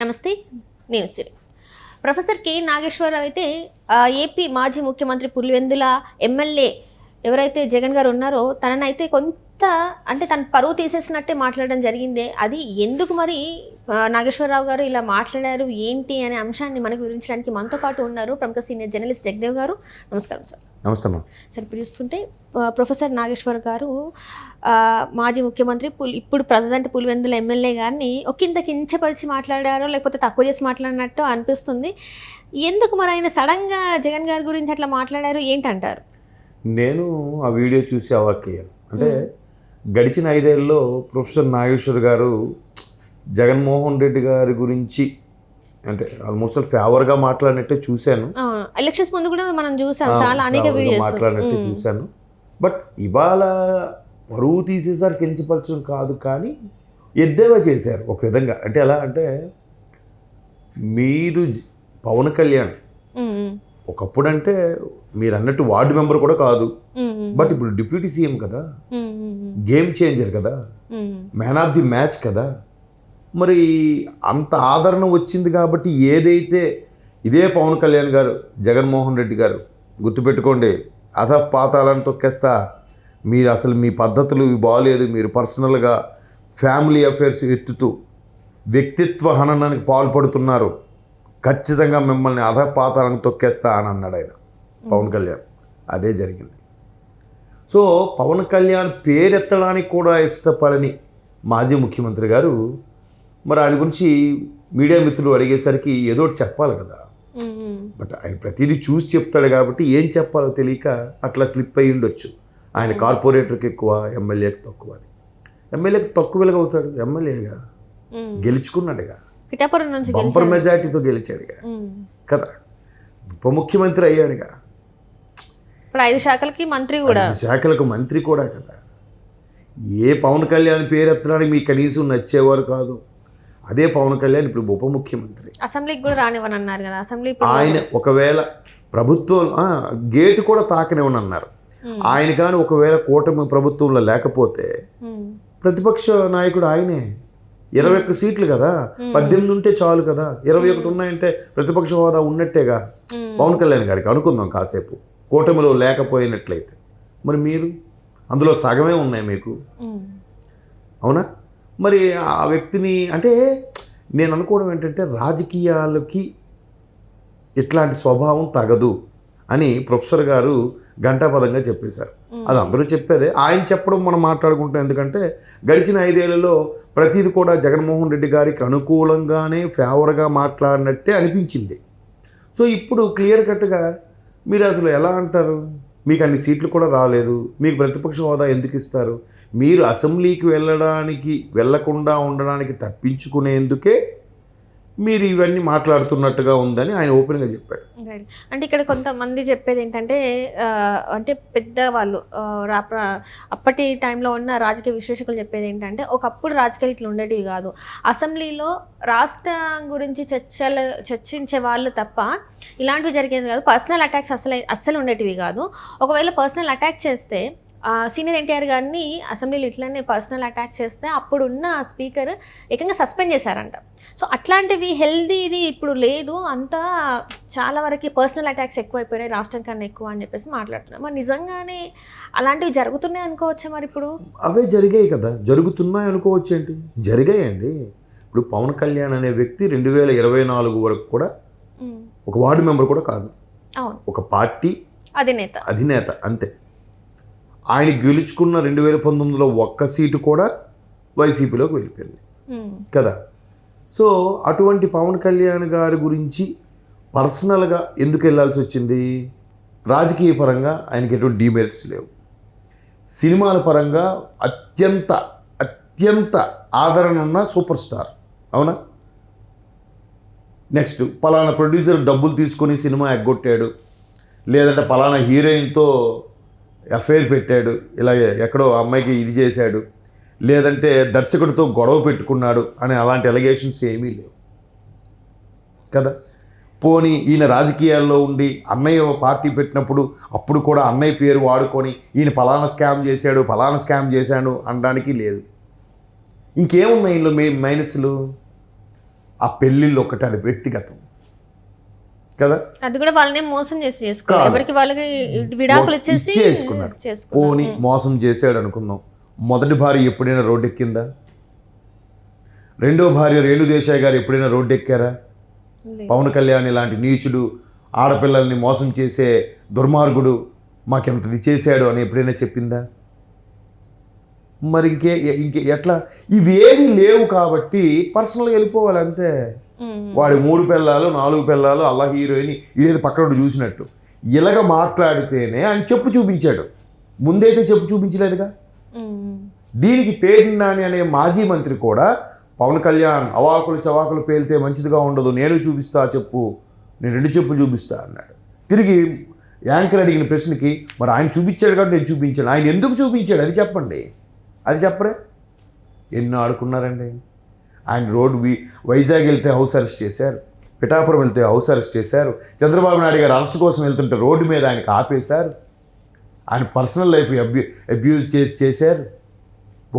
నమస్తే నేను సిరి. Professor K Nageswararao అయితే ఏపీ మాజీ ముఖ్యమంత్రి పులివెందుల ఎమ్మెల్యే ఎవరైతే జగన్ గారు ఉన్నారో తననైతే కొంత అంటే తన పరువు తీసేసినట్టే మాట్లాడడం జరిగింది. అది ఎందుకు మరి నాగేశ్వరరావు గారు ఇలా మాట్లాడారు ఏంటి అనే అంశాన్ని మనకు వివరించడానికి మనతో పాటు ఉన్నారు ప్రముఖ సీనియర్ జర్నలిస్ట్ జగదేవ్ గారు. నమస్కారం సార్. నమస్తే. సార్ ఇప్పుడు చూస్తుంటే ప్రొఫెసర్ నాగేశ్వర్ గారు మాజీ ముఖ్యమంత్రి ఇప్పుడు ప్రజెంట్ పులివెందుల ఎమ్మెల్యే గారిని ఒకంత కించపరిచి మాట్లాడారో లేకపోతే తక్కువ చేసి మాట్లాడినట్టు అనిపిస్తుంది. ఎందుకు మరి ఆయన సడన్గా జగన్ గారి గురించి అట్లా మాట్లాడారు ఏంటంటారు? నేను ఆ వీడియో చూసి అవాక్కయ్యాను. అంటే గడిచిన 5 ఏళ్ళలో ప్రొఫెసర్ నాగేశ్వర్ గారు జగన్మోహన్ రెడ్డి గారి గురించి అంటే ఆల్మోస్ట్ ఫేవర్గా మాట్లాడినట్టే చూశాను. ఎలక్షన్స్ ముందు కూడా మనం చూసాం చాలా అనేక వీడియోస్ మాట్లాడినట్టే చూశాను. బట్ ఇవాళ పరువు తీసేసారి కించపరచడం కాదు, కానీ ఎద్దేవా చేశారు ఒక విధంగా. అంటే ఎలా అంటే మీరు పవన్ కళ్యాణ్ ఒకప్పుడు అంటే మీరు అన్నట్టు వార్డు మెంబర్ కూడా కాదు, బట్ ఇప్పుడు డిప్యూటీ సీఎం కదా, గేమ్ చేంజర్ కదా, మ్యాన్ ఆఫ్ ది మ్యాచ్ కదా. మరి అంత ఆదరణ వచ్చింది కాబట్టి ఏదైతే ఇదే పవన్ కళ్యాణ్ గారు జగన్మోహన్ రెడ్డి గారు గుర్తుపెట్టుకోండి, అధపాతాలను తొక్కేస్తా, మీరు అసలు మీ పద్ధతులు బాగలేదు, మీరు పర్సనల్గా ఫ్యామిలీ అఫైర్స్ ఎత్తుతూ వ్యక్తిత్వ హననానికి పాల్పడుతున్నారు, ఖచ్చితంగా మిమ్మల్ని అధపాతాలను తొక్కేస్తా అని అన్నాడు ఆయన పవన్ కళ్యాణ్. అదే జరిగింది. సో పవన్ కళ్యాణ్ పేరెత్తడానికి కూడా ఇష్టపడని మాజీ ముఖ్యమంత్రి గారు మరి ఆయన గురించి మీడియా మిత్రులు అడిగేసరికి ఏదో ఒకటి చెప్పాలి కదా. బట్ ఆయన ప్రతిదీ చూసి చెప్తాడు కాబట్టి ఏం చెప్పాలో తెలియక అట్లా స్లిప్ అయ్యి ఉండొచ్చు. ఆయన కార్పొరేటర్కి ఎక్కువ, ఎమ్మెల్యేకి తక్కువ అని. ఎమ్మెల్యేకి తక్కువ వెలుగవుతాడు, ఎమ్మెల్యేగా గెలుచుకున్నాడుగా, బంపర్ మెజార్టీతో గెలిచాడుగా కదా, ఉప ముఖ్యమంత్రి అయ్యాడుగా, 5 శాఖలకి మంత్రి కూడా, 5 శాఖలకు మంత్రి కూడా కదా. ఏ పవన్ కళ్యాణ్ పేరెత్తడానికి మీకు కనీసం నచ్చేవారు కాదు. అదే పవన్ కళ్యాణ్ ఇప్పుడు ఉప ముఖ్యమంత్రి, అసెంబ్లీకి కూడా రానివ్వనన్నారు కదా. అసెంబ్లీ ఆయన ఒకవేళ ప్రభుత్వం గేటు కూడా తాకనివ్వనన్నారు. ఆయన కానీ ఒకవేళ కూటమి ప్రభుత్వంలో లేకపోతే ప్రతిపక్ష నాయకుడు ఆయనే. 21 సీట్లు కదా, 18 ఉంటే చాలు కదా, 21 ఉన్నాయంటే ప్రతిపక్ష హోదా ఉన్నట్టేగా పవన్ కళ్యాణ్ గారికి. అనుకుందాం కాసేపు కూటమిలో లేకపోయినట్లయితే, మరి మీరు అందులో సగమే ఉన్నాయి మీకు, అవునా? మరి ఆ వ్యక్తిని అంటే నేను అనుకోవడం ఏంటంటే రాజకీయాలకి ఇట్లాంటి స్వభావం తగదు అని ప్రొఫెసర్ గారు ఘంటాపదంగా చెప్పేశారు. అది అందరూ చెప్పేదే, ఆయన చెప్పడం మనం మాట్లాడుకుంటాం. ఎందుకంటే గడిచిన 5 ఏళ్లలో ప్రతిది కూడా జగన్మోహన్ రెడ్డి గారికి అనుకూలంగానే ఫేవర్గా మాట్లాడినట్టే అనిపించింది. సో ఇప్పుడు క్లియర్ కట్గా మీరు అసలు ఎలా అంటారు? మీకు అన్ని సీట్లు కూడా రాలేదు, మీకు ప్రతిపక్ష హోదా ఎందుకు ఇస్తారు? మీరు అసెంబ్లీకి వెళ్ళకుండా ఉండడానికి తప్పించుకునేందుకే మీరు ఇవన్నీ మాట్లాడుతున్నట్టుగా ఉందని ఆయన ఓపెన్గా చెప్పాడు. అంటే ఇక్కడ కొంతమంది చెప్పేది ఏంటంటే అంటే పెద్దవాళ్ళు అప్పటి టైంలో ఉన్న రాజకీయ విశ్లేషకులు చెప్పేది ఏంటంటే ఒకప్పుడు రాజకీయాలు ఇట్లా ఉండేటివి కాదు, అసెంబ్లీలో రాష్ట్రం గురించి చర్చించే వాళ్ళు తప్ప ఇలాంటివి జరిగేది కాదు, పర్సనల్ అటాక్స్ అస్సలు ఉండేటివి కాదు. ఒకవేళ పర్సనల్ అటాక్ చేస్తే సీనియర్ ఎన్టీఆర్ గారిని అసెంబ్లీలో ఇట్లనే పర్సనల్ అటాక్ చేస్తే అప్పుడున్న స్పీకర్ ఏకంగా సస్పెండ్ చేశారంట. సో అట్లాంటివి హెల్దీ ఇది ఇప్పుడు లేదు, అంతా చాలా వరకు పర్సనల్ అటాక్స్ ఎక్కువైపోయినాయి రాష్ట్రం కన్నా ఎక్కువ అని చెప్పేసి మాట్లాడుతున్నారు. మరి నిజంగానే అలాంటివి జరుగుతున్నాయి అనుకోవచ్చా? మరి ఇప్పుడు అవే జరిగాయి కదా, జరుగుతున్నాయి అనుకోవచ్చు. ఏంటి జరిగాయండి? ఇప్పుడు పవన్ కళ్యాణ్ అనే వ్యక్తి 2024 వరకు కూడా ఒక వార్డు మెంబర్ కూడా కాదు, అవును, ఒక పార్టీ అధినేత అంతే. ఆయన గెలుచుకున్న 2019లో ఒక్క సీటు కూడా వైసీపీలోకి వెళ్ళిపోయింది కదా. సో అటువంటి పవన్ కళ్యాణ్ గారి గురించి పర్సనల్గా ఎందుకు వెళ్ళాల్సి వచ్చింది? రాజకీయ పరంగా ఆయనకి ఎటువంటి డిమెరిట్స్ లేవు, సినిమాల పరంగా అత్యంత ఆదరణ ఉన్న సూపర్ స్టార్, అవునా? నెక్స్ట్ పలానా ప్రొడ్యూసర్ డబ్బులు తీసుకొని సినిమా ఎగ్గొట్టాడు, లేదంటే పలానా హీరోయిన్తో అఫైర్ పెట్టాడు, ఇలాగే ఎక్కడో అమ్మాయికి ఇది చేశాడు, లేదంటే దర్శకుడితో గొడవ పెట్టుకున్నాడు అని అలాంటి అలిగేషన్స్ ఏమీ లేవు కదా. పోనీ ఈయన రాజకీయాల్లో ఉండి అన్నయ్య పార్టీ పెట్టినప్పుడు అప్పుడు కూడా అన్నయ్య పేరు వాడుకొని ఈయన పలానా స్కామ్ చేశాడు అనడానికి లేదు. ఇంకేమున్నాయి ఇందులో మైనస్లు? ఆ పెళ్ళిళ్ళు ఒకటి అది వ్యక్తిగతం కదా. అది కూడా వాళ్ళని మోసం చేసి చేసుకోవాలి, ఎవరికి వాళ్ళకి విడాకులు ఇచ్చేసి చేసుకున్నాడు. పోని మోసం చేశాడు అనుకుందాం. మొదటి భార్య ఎప్పుడైనా రోడ్డు ఎక్కిందా? రెండో భార్య రేణు దేశాయ్ గారు ఎప్పుడైనా రోడ్డు ఎక్కారా? పవన్ కళ్యాణ్ ఇలాంటి నీచుడు, ఆడపిల్లల్ని మోసం చేసే దుర్మార్గుడు మాకెంతది చేశాడు అని ఎప్పుడైనా చెప్పిందా? మరి ఇంకే ఎట్లా? ఇవేమీ లేవు కాబట్టి పర్సనల్గా వెళ్ళిపోవాలి అంతే. వాడి 3 పిల్లలు 4 పిల్లలు అల్లా హీరోయిన్ ఇదేదో పక్కన చూసినట్టు ఇలాగ మాట్లాడితేనే ఆయన చెప్పు చూపించాడు, ముందైతే చెప్పు చూపించలేదుగా. దీనికి పేరు నాని అనే మాజీ మంత్రి కూడా పవన్ కళ్యాణ్ అవాకులు చవాకులు పేలితే మంచిదిగా ఉండదు, నేను చూపిస్తా చెప్పు, నేను 2 చెప్పులు చూపిస్తా అన్నాడు. తిరిగి యాంకర్ అడిగిన ప్రశ్నకి మరి ఆయన చూపించాడు కాబట్టి నేను చూపించాను, ఆయన ఎందుకు చూపించాడు అది చెప్పండి, అది చెప్పరే. ఎన్నో ఆడుకున్నారండి. ఆయన రోడ్డు వైజాగ్ వెళ్తే హౌస్ అరెస్ట్ చేశారు, పిఠాపురం వెళ్తే హౌస్ అరెస్ట్ చేశారు, చంద్రబాబు నాయుడు గారు అరెస్ట్ కోసం వెళ్తుంటే రోడ్డు మీద ఆయనకు ఆపేశారు, ఆయన పర్సనల్ లైఫ్ అబ్యూజ్ చేశారు.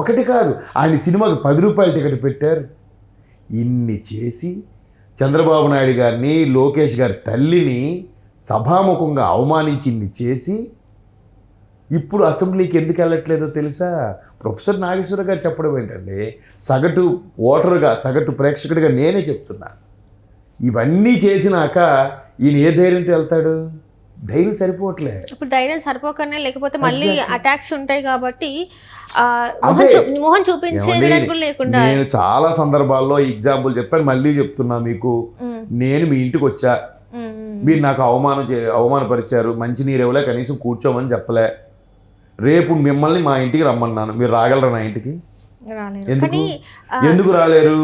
ఒకటి కాదు, ఆయన సినిమాకి 10 రూపాయల టికెట్ పెట్టారు. ఇన్ని చేసి చంద్రబాబు నాయుడు గారిని, లోకేష్ గారి తల్లిని సభాముఖంగా అవమానించి ఇన్ని చేసి ఇప్పుడు అసెంబ్లీకి ఎందుకు వెళ్ళట్లేదో తెలుసా? ప్రొఫెసర్ నాగేశ్వర గారు చెప్పడం ఏంటండి, సగటు ఓటరుగా సగటు ప్రేక్షకుడిగా నేనే చెప్తున్నా. ఇవన్నీ చేసినాక ఈయన ఏ ధైర్యంతో వెళ్తాడు? ధైర్యం సరిపోవట్లే. ఇప్పుడు ధైర్యం సరిపోకనే, లేకపోతే మళ్ళీ అటాక్స్ ఉంటాయి కాబట్టి మొహం చూపించేది లేకుండా. నేను చాలా సందర్భాల్లో ఎగ్జాంపుల్ చెప్పాను, మళ్ళీ చెప్తున్నా మీకు. నేను మీ ఇంటికి వచ్చా, మీరు నాకు అవమానపరిచారు, మంచినీరు ఇవ్వలే, కనీసం కూర్చోమని చెప్పలే. రేపు మిమ్మల్ని మా ఇంటికి రమ్మన్నాను, మీరు రాగలరా నా ఇంటికి? ఎందుకు రాలేరు?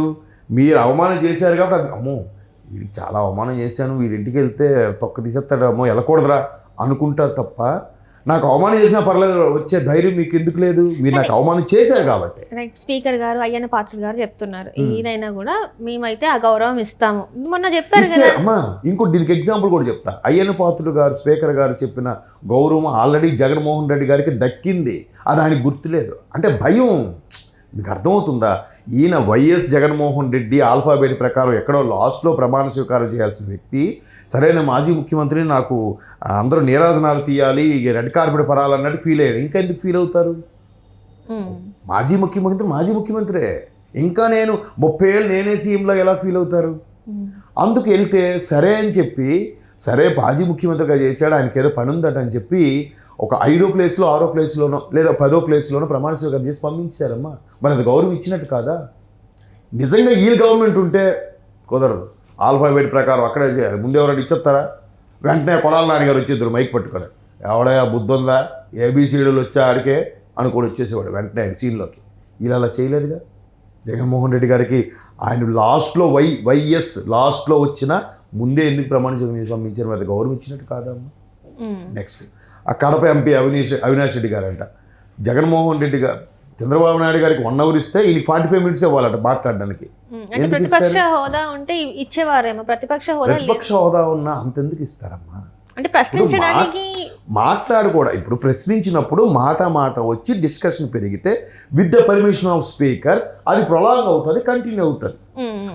మీరు అవమానం చేశారు కాబట్టి అది అమ్మో వీడికి చాలా అవమానం చేశాను, వీడింటికి వెళ్తే తొక్క తీసేస్తాడు, అమ్మో వెళ్ళకూడదురా అనుకుంటారు తప్ప నాకు అవమానం చేసినా పర్లేదు వచ్చే ధైర్యం మీకు ఎందుకు లేదు? మీరు నాకు అవమానం చేశారు కాబట్టి. స్పీకర్ గారు అయ్యన్న పాత్రుడు గారు చెప్తున్నారు, ఏదైనా కూడా మేమైతే ఆ గౌరవం ఇస్తాము. మొన్న చెప్పారు కదా అమ్మా. ఇంకోటి దీనికి ఎగ్జాంపుల్ కూడా చెప్తా. అయ్యన్న పాత్రుడు గారు స్పీకర్ గారు చెప్పిన గౌరవం ఆల్రెడీ జగన్మోహన్ రెడ్డి గారికి దక్కింది, అది ఆయనకు గుర్తులేదు అంటే భయం. మీకు అర్థమవుతుందా? ఈయన వైఎస్ జగన్మోహన్ రెడ్డి ఆల్ఫాబెట్ ప్రకారం ఎక్కడో లాస్ట్లో ప్రమాణ స్వీకారం చేయాల్సిన వ్యక్తి, సరైన మాజీ ముఖ్యమంత్రిని నాకు అందరూ నీరాజనాలు తీయాలి, రెడ్ కార్పెట్ పరాలన్నట్టు ఫీల్ అయ్యాడు. ఇంకా ఎందుకు ఫీల్ అవుతారు? మాజీ ముఖ్యమంత్రే. ఇంకా నేను 30 ఏళ్ళు నేనే సీఎంలో ఎలా ఫీల్ అవుతారు? అందుకు వెళ్తే సరే అని చెప్పి, సరే మాజీ ముఖ్యమంత్రిగా చేశాడు, ఆయనకి ఏదో పని ఉందట అని చెప్పి ఒక 5వ ప్లేస్లో 6వ ప్లేస్లోనో లేదా 10వ ప్లేస్లోనో ప్రమాణ స్వీకారం చేసి పంపించారమ్మా. మరి అది గౌరవం ఇచ్చినట్టు కాదా? నిజంగా ఈ గవర్నమెంట్ ఉంటే కుదరదు, ఆల్ఫాబెట్ ప్రకారం అక్కడే చేయాలి. ముందు ఎవరైనా ఇచ్చేస్తారా? వెంటనే కొడాల నాయుడు గారు వచ్చేద్దరు మైక్ పట్టుకొని, ఎవడయా బుద్ధి ఉందా, ఏబీసీడీలు వచ్చా ఆడికే అనుకోని వచ్చేసేవాడు వెంటనే సీన్లోకి. ఇలా అలా చేయలేదుగా. జగన్మోహన్ రెడ్డి గారికి ఆయన లాస్ట్లో వైఎస్ లాస్ట్లో వచ్చినా ముందే ఎందుకు ప్రమాణ స్వీకారం పంపించారు? మరి గౌరవం ఇచ్చినట్టు కాదమ్మా. నెక్స్ట్ ఆ కడప ఎంపీ అవినాష్ రెడ్డి గారు అంట, జగన్మోహన్ రెడ్డి గారు చంద్రబాబు నాయుడు గారికి 1 అవర్ ఇస్తే ఈయన 45 మినిట్స్ ఇవ్వాలట మాట్లాడడానికి. ప్రతిపక్ష హోదా ఉంటే ఇచ్చేవారేమో. ప్రతిపక్ష హోదా ఉన్నా అంతెందుకు ఇస్తారమ్మా? అంటే ప్రశ్నించడానికి మాట్లాడకూడదు. ఇప్పుడు ప్రశ్నించినప్పుడు మాట వచ్చి డిస్కషన్ పెరిగితే with the permission of speaker అది ప్రొలాంగ్ అవుతుంది, కంటిన్యూ అవుతుంది.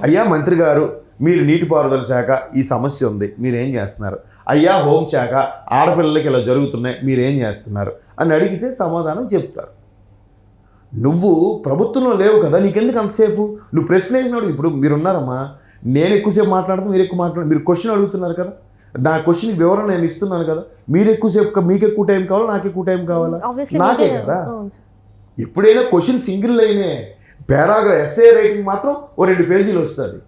అయ్యా మంత్రి గారు, మీరు నీటిపారుదల శాఖ ఈ సమస్య ఉంది, మీరేం చేస్తున్నారు? అయ్యా హోంశాఖ ఆడపిల్లలకి ఇలా జరుగుతున్నాయి, మీరేం చేస్తున్నారు అని అడిగితే సమాధానం చెప్తారు. నువ్వు ప్రభుత్వంలో లేవు కదా, నీకెందుకు అంతసేపు? నువ్వు ప్రశ్న వేసినాడు. ఇప్పుడు మీరున్నారమ్మా, నేను ఎక్కువసేపు మాట్లాడుతూ మీరు ఎక్కువ మాట్లాడు, మీరు క్వశ్చన్ అడుగుతున్నారు కదా, నా క్వశ్చన్కి వివరణ నేను ఇస్తున్నాను కదా. మీరు ఎక్కువసేపు, మీకు ఎక్కువ టైం కావాలా, నాకు ఎక్కువ టైం కావాలా? నాకే కదా. ఎప్పుడైనా క్వశ్చన్ సింగిల్ లైనే, పారాగ్రాఫ్ ఎస్ఏ రైటింగ్ మాత్రం ఓ 2 పేజీలు వస్తుంది.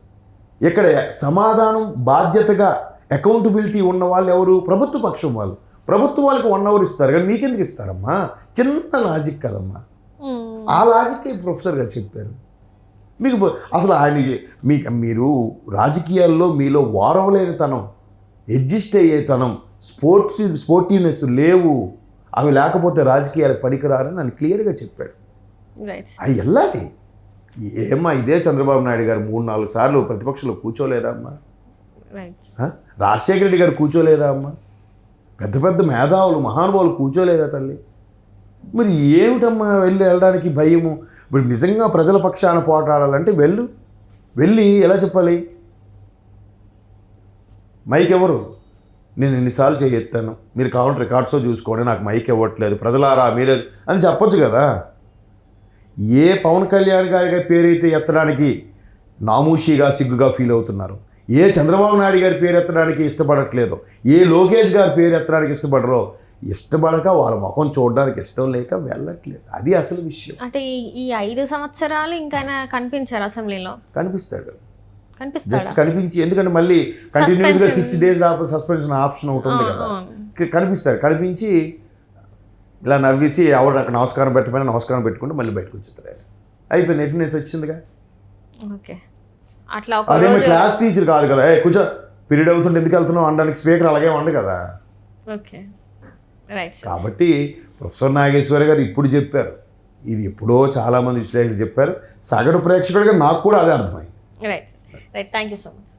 ఇక్కడ సమాధానం బాధ్యతగా అకౌంటబిలిటీ ఉన్న వాళ్ళు ఎవరు? ప్రభుత్వ పక్షం వాళ్ళు. ప్రభుత్వం వాళ్ళకి 1 అవర్ ఇస్తారు కానీ మీకెందుకు ఇస్తారమ్మా? చిన్న లాజిక్ కదమ్మా. ఆ లాజిక్ ప్రొఫెసర్ గారు చెప్పారు. మీకు అసలు మీరు రాజకీయాల్లో మీలో వారవలేనితనం, అడ్జస్ట్ అయ్యేతనం, స్పోర్టివ్నెస్ లేవు. అవి లేకపోతే రాజకీయాలకు పనికిరారని నన్ను క్లియర్గా చెప్పాడు. అవి వెళ్ళాలి. ఏమ్మా ఇదే చంద్రబాబు నాయుడు గారు 3-4 సార్లు ప్రతిపక్షంలో కూర్చోలేదా అమ్మా? రాజశేఖర రెడ్డి గారు కూర్చోలేదా అమ్మా? పెద్ద మేధావులు మహానుభావులు కూర్చోలేదా తల్లి? మరి ఏమిటమ్మా వెళ్ళడానికి భయము? ఇప్పుడు నిజంగా ప్రజల పక్షాన పోరాడాలంటే వెళ్ళు, వెళ్ళి ఎలా చెప్పాలి? మైక్ ఎవరు? నేను ఎన్నిసార్లు చేయెత్తాను, మీరు కావాలంటే రికార్డ్స్లో చూసుకోండి, నాకు మైక్ ఇవ్వట్లేదు, ప్రజలారా మీరే అని చెప్పొచ్చు కదా. ఏ పవన్ కళ్యాణ్ గారి పేరైతే ఎత్తడానికి నామూషిగా సిగ్గుగా ఫీల్ అవుతున్నారు, ఏ చంద్రబాబు నాయుడు గారి పేరు ఎత్తడానికి ఇష్టపడట్లేదు, ఏ లోకేష్ గారి పేరు ఎత్తడానికి ఇష్టపడరో, ఇష్టపడక వాళ్ళ ముఖం చూడడానికి ఇష్టం లేక వెళ్ళట్లేదు. అది అసలు విషయం. అంటే ఈ 5 సంవత్సరాలు ఇంకా కనిపించారు అసెంబ్లీలో? కనిపిస్తాడు, కనిపిస్తాడా? జస్ట్ కనిపించి, ఎందుకంటే మళ్ళీ కంటిన్యూస్గా 6 days రాకపోతే సస్పెన్షన్ ఆప్షన్ ఒకటి ఉంది కదా, కనిపిస్తాడు. కనిపించి ఇలా నవ్వేసి ఎవరు అక్కడ నమస్కారం పెట్టమని నమస్కారం పెట్టుకుంటే మళ్ళీ బయటకు వచ్చేస్తారు. అయిపోయింది, అటెండెన్స్ వచ్చిందిగా. ఓకే, అట్లా అదేమో క్లాస్ టీచర్ కాదు కదా, కొంచెం పీరియడ్ అవుతుంటే ఎందుకు వెళ్తున్నావు అనడానికి స్పీకర్ అలాగే ఉండు కదా. Okay, right. కాబట్టి ప్రొఫెసర్ నాగేశ్వరి గారు ఇప్పుడు చెప్పారు, ఇది ఎప్పుడో చాలామంది విశ్లేషకులు చెప్పారు, సగటు ప్రేక్షకుడిగా నాకు కూడా అదే అర్థమైంది. Right right, thank you so much.